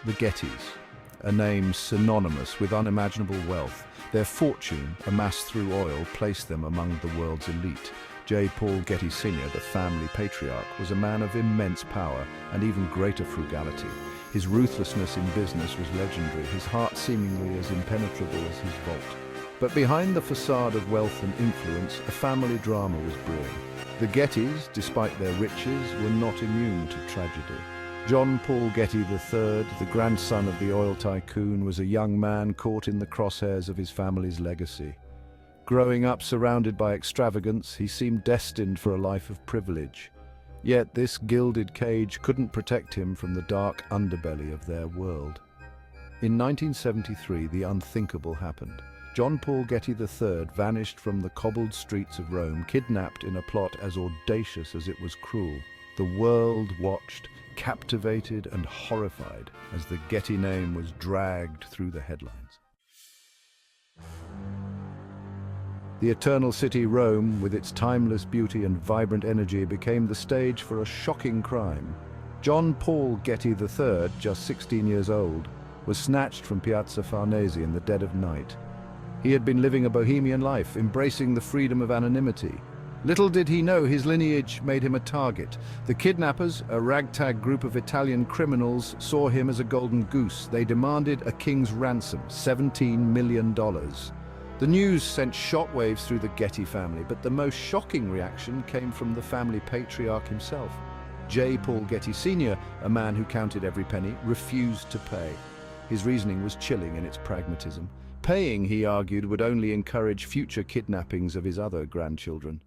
The Gettys, a name synonymous with unimaginable wealth. Their fortune, amassed through oil, placed them among the world's elite. J. Paul Getty Sr., the family patriarch, was a man of immense power and even greater frugality. His ruthlessness in business was legendary, his heart seemingly as impenetrable as his vault. But behind the facade of wealth and influence, a family drama was brewing. The Gettys, despite their riches, were not immune to tragedy. John Paul Getty III, the grandson of the oil tycoon, was a young man caught in the crosshairs of his family's legacy. Growing up surrounded by extravagance, he seemed destined for a life of privilege. Yet this gilded cage couldn't protect him from the dark underbelly of their world. In 1973, the unthinkable happened. John Paul Getty III vanished from the cobbled streets of Rome, kidnapped in a plot as audacious as it was cruel. The world watched, captivated and horrified, as the Getty name was dragged through the headlines. The eternal city Rome, with its timeless beauty and vibrant energy, became the stage for a shocking crime. John Paul Getty III, just 16 years old, was snatched from Piazza Farnese in the dead of night. He had been living a bohemian life, embracing the freedom of anonymity. Little did he know his lineage made him a target. The kidnappers, a ragtag group of Italian criminals, saw him as a golden goose. They demanded a king's ransom, $17 million. The news sent shockwaves through the Getty family, but the most shocking reaction came from the family patriarch himself. J. Paul Getty Sr., a man who counted every penny, refused to pay. His reasoning was chilling in its pragmatism. Paying, he argued, would only encourage future kidnappings of his other grandchildren.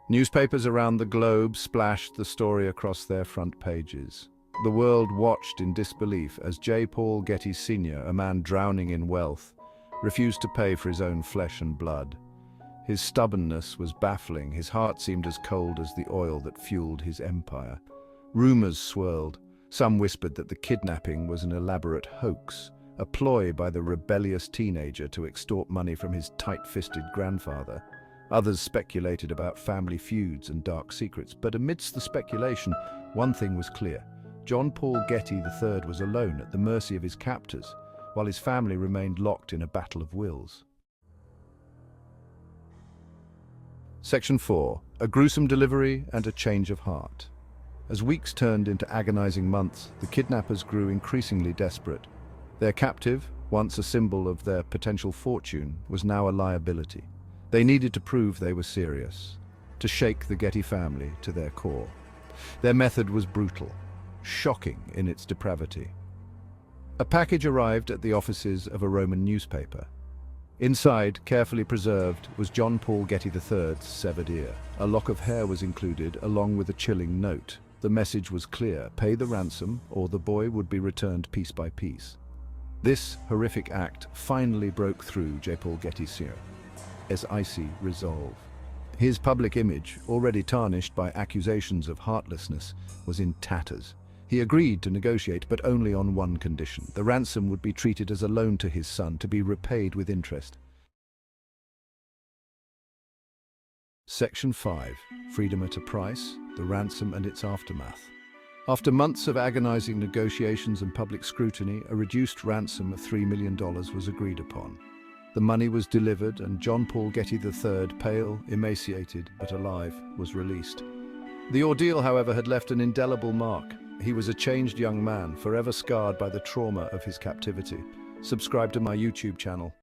Newspapers around the globe splashed the story across their front pages. The world watched in disbelief as J. Paul Getty Sr., a man drowning in wealth, refused to pay for his own flesh and blood. His stubbornness was baffling. His heart seemed as cold as the oil that fueled his empire. Rumors swirled. Some whispered that the kidnapping was an elaborate hoax, a ploy by the rebellious teenager to extort money from his tight-fisted grandfather. Others speculated about family feuds and dark secrets, but amidst the speculation, one thing was clear. John Paul Getty III was alone at the mercy of his captors, while his family remained locked in a battle of wills. Section 4. A gruesome delivery and a change of heart. As weeks turned into agonizing months, the kidnappers grew increasingly desperate. Their captive, once a symbol of their potential fortune, was now a liability. They needed to prove they were serious, to shake the Getty family to their core. Their method was brutal, shocking in its depravity. A package arrived at the offices of a Roman newspaper. Inside, carefully preserved, was John Paul Getty III's severed ear. A lock of hair was included, along with a chilling note. The message was clear: pay the ransom, or the boy would be returned piece by piece. This horrific act finally broke through J. Paul Getty Sr.'s icy resolve. His public image, already tarnished by accusations of heartlessness, was in tatters. He agreed to negotiate, but only on one condition. The ransom would be treated as a loan to his son, to be repaid with interest. Section 5. Freedom at a Price, the Ransom and its Aftermath. After months of agonizing negotiations and public scrutiny, a reduced ransom of $3 million was agreed upon. The money was delivered, and John Paul Getty III, pale, emaciated, but alive, was released. The ordeal, however, had left an indelible mark. He was a changed young man, forever scarred by the trauma of his captivity. Subscribe to my YouTube channel.